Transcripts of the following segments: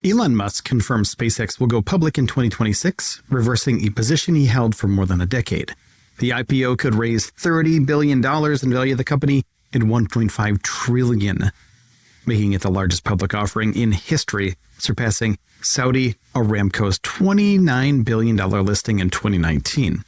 Elon Musk confirmed SpaceX will go public in 2026, reversing a position he held for more than a decade. The IPO could raise $30 billion in value of the company and $1.5 trillion, making it the largest public offering in history, surpassing Saudi Aramco's $29 billion listing in 2019.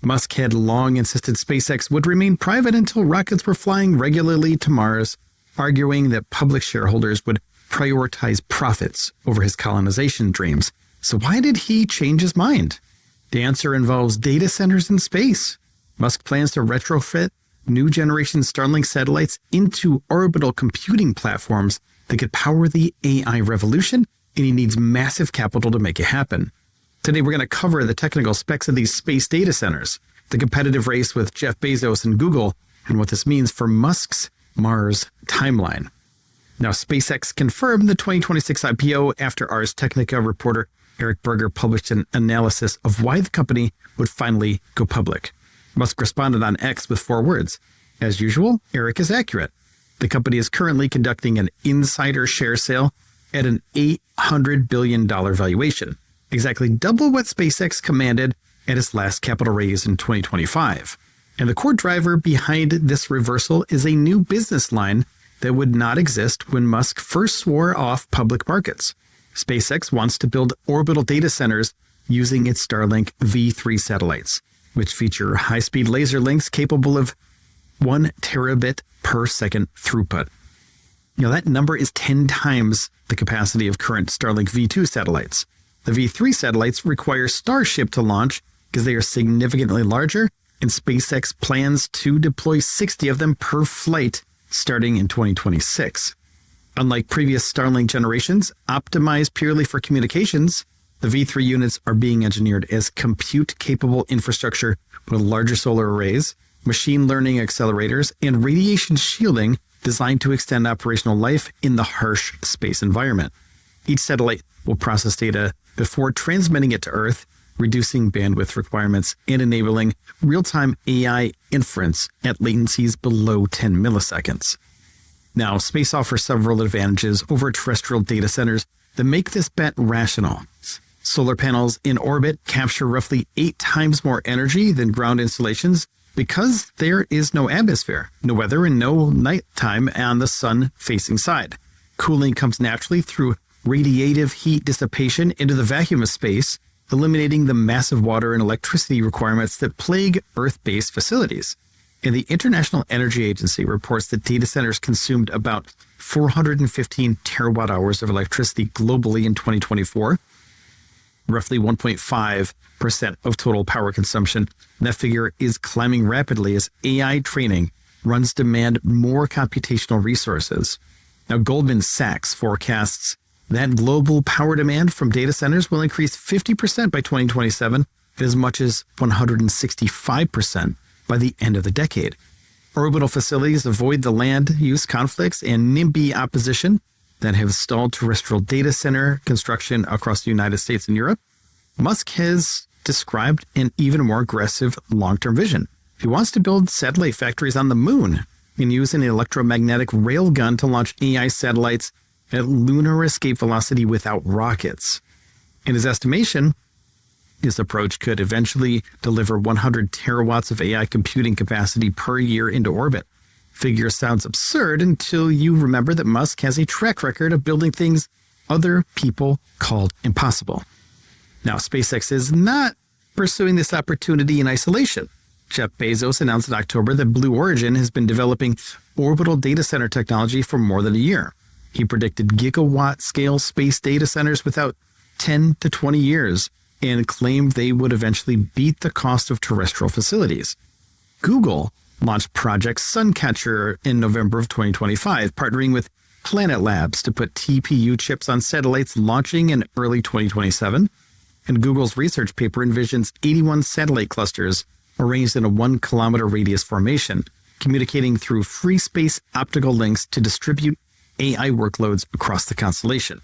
Musk had long insisted SpaceX would remain private until rockets were flying regularly to Mars, arguing that public shareholders would prioritize profits over his colonization dreams. So why did he change his mind? The answer involves data centers in space. Musk plans to retrofit new generation Starlink satellites into orbital computing platforms that could power the AI revolution, and he needs massive capital to make it happen. Today, we're going to cover the technical specs of these space data centers, the competitive race with Jeff Bezos and Google, and what this means for Musk's Mars timeline. Now, SpaceX confirmed the 2026 IPO after Ars Technica reporter Eric Berger published an analysis of why the company would finally go public. Musk responded on X with 4 words. As usual, Eric is accurate. The company is currently conducting an insider share sale at an $800 billion valuation, exactly double what SpaceX commanded at its last capital raise in 2025. And the core driver behind this reversal is a new business line that would not exist when Musk first swore off public markets. SpaceX wants to build orbital data centers using its Starlink V3 satellites, which feature high-speed laser links capable of 1 terabit per second throughput. That number is 10 times the capacity of current Starlink V2 satellites. The V3 satellites require Starship to launch because they are significantly larger, and SpaceX plans to deploy 60 of them per flight starting in 2026. Unlike previous Starlink generations, optimized purely for communications, the V3 units are being engineered as compute-capable infrastructure with larger solar arrays, machine learning accelerators, and radiation shielding designed to extend operational life in the harsh space environment. Each satellite will process data before transmitting it to Earth, reducing bandwidth requirements and enabling real-time AI inference at latencies below 10 milliseconds. Now, space offers several advantages over terrestrial data centers that make this bet rational. Solar panels in orbit capture roughly 8 times more energy than ground installations because there is no atmosphere, no weather, and no nighttime on the sun-facing side. Cooling comes naturally through radiative heat dissipation into the vacuum of space, eliminating the massive water and electricity requirements that plague Earth-based facilities. And the International Energy Agency reports that data centers consumed about 415 terawatt hours of electricity globally in 2024, roughly 1.5% of total power consumption. That figure is climbing rapidly as AI training runs demand more computational resources. Now, Goldman Sachs forecasts that global power demand from data centers will increase 50% by 2027 and as much as 165% by the end of the decade. Orbital facilities avoid the land use conflicts and NIMBY opposition that have stalled terrestrial data center construction across the United States and Europe. Musk has described an even more aggressive long-term vision. He wants to build satellite factories on the moon and use an electromagnetic railgun to launch AI satellites at lunar escape velocity without rockets. In his estimation, this approach could eventually deliver 100 terawatts of AI computing capacity per year into orbit. Figure sounds absurd until you remember that Musk has a track record of building things other people called impossible. Now, SpaceX is not pursuing this opportunity in isolation. Jeff Bezos announced in October that Blue Origin has been developing orbital data center technology for more than a year. He predicted gigawatt-scale space data centers without 10 to 20 years and claimed they would eventually beat the cost of terrestrial facilities. Google launched Project Suncatcher in November of 2025, partnering with Planet Labs to put TPU chips on satellites launching in early 2027. And Google's research paper envisions 81 satellite clusters arranged in a 1-kilometer radius formation, communicating through free space optical links to distribute AI workloads across the constellation.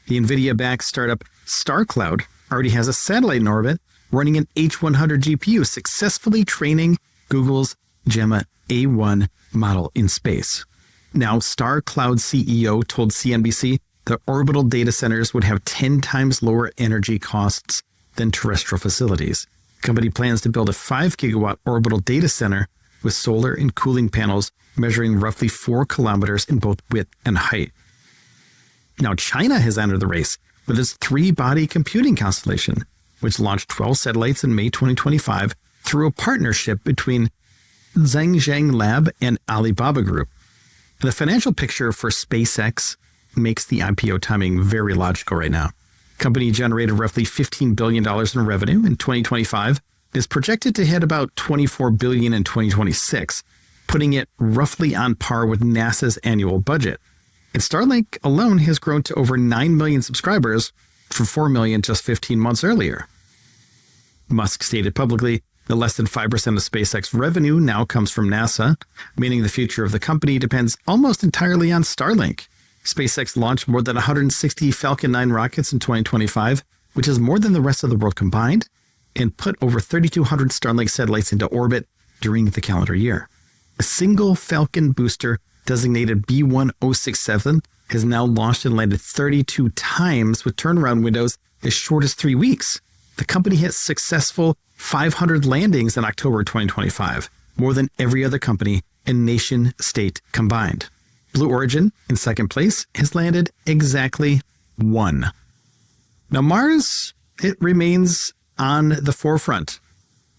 The NVIDIA-backed startup StarCloud already has a satellite in orbit running an H100 GPU, successfully training Google's Gemma A1 model in space. Now, StarCloud CEO told CNBC the orbital data centers would have 10 times lower energy costs than terrestrial facilities. The company plans to build a 5-gigawatt orbital data center with solar and cooling panels measuring roughly 4 kilometers in both width and height. Now, China has entered the race with its 3-body computing constellation, which launched 12 satellites in May 2025 through a partnership between Zhangjiang Lab and Alibaba Group. The financial picture for SpaceX makes the IPO timing very logical right now. The company generated roughly $15 billion in revenue in 2025, is projected to hit about $24 billion in 2026, putting it roughly on par with NASA's annual budget. And Starlink alone has grown to over 9 million subscribers from 4 million just 15 months earlier. Musk stated publicly that less than 5% of SpaceX revenue now comes from NASA, meaning the future of the company depends almost entirely on Starlink. SpaceX launched more than 160 Falcon 9 rockets in 2025, which is more than the rest of the world combined, and put over 3,200 Starlink satellites into orbit during the calendar year. A single Falcon booster designated B1067 has now launched and landed 32 times with turnaround windows as short as 3 weeks. The company hit successful 500 landings in October 2025, more than every other company and nation state combined. Blue Origin, in second place, has landed exactly 1. Now, Mars, it remains on the forefront.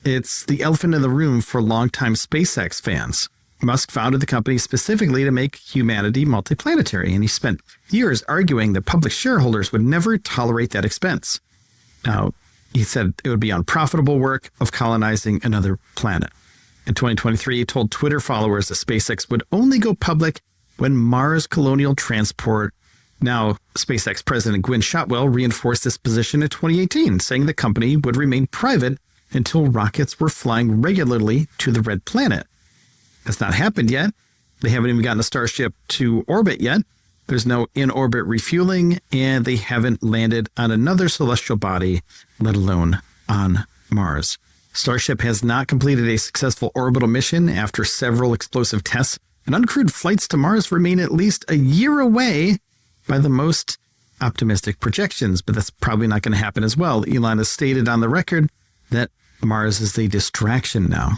It's the elephant in the room for longtime SpaceX fans. Musk founded the company specifically to make humanity multiplanetary, and he spent years arguing that public shareholders would never tolerate that expense. Now, he said it would be unprofitable work of colonizing another planet. In 2023, he told Twitter followers that SpaceX would only go public when Mars colonial transport. Now, SpaceX President Gwynne Shotwell reinforced this position in 2018, saying the company would remain private until rockets were flying regularly to the Red Planet. That's not happened yet. They haven't even gotten a Starship to orbit yet. There's no in-orbit refueling, and they haven't landed on another celestial body, let alone on Mars. Starship has not completed a successful orbital mission after several explosive tests, and uncrewed flights to Mars remain at least a year away by the most optimistic projections, but that's probably not going to happen as well. Elon has stated on the record that Mars is a distraction now.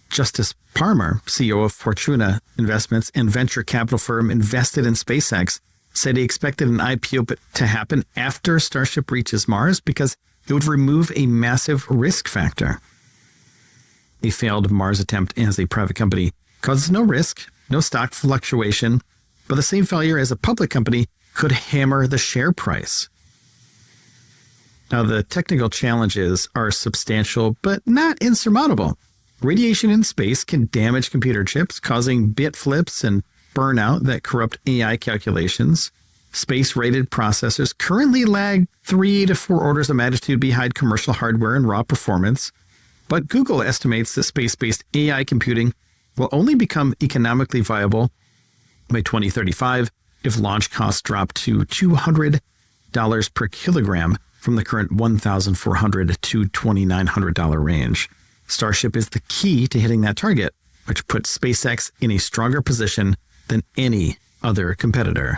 Justice Palmer, CEO of Fortuna Investments and venture capital firm invested in SpaceX, said he expected an IPO to happen after Starship reaches Mars because it would remove a massive risk factor. A failed Mars attempt as a private company causes no risk, no stock fluctuation, but the same failure as a public company could hammer the share price. Now, the technical challenges are substantial, but not insurmountable. Radiation in space can damage computer chips, causing bit flips and burnout that corrupt AI calculations. Space-rated processors currently lag 3 to 4 orders of magnitude behind commercial hardware and raw performance, but Google estimates that space-based AI computing will only become economically viable by 2035 if launch costs drop to $200 per kilogram from the current $1,400 to $2,900 range. Starship is the key to hitting that target, which puts SpaceX in a stronger position than any other competitor.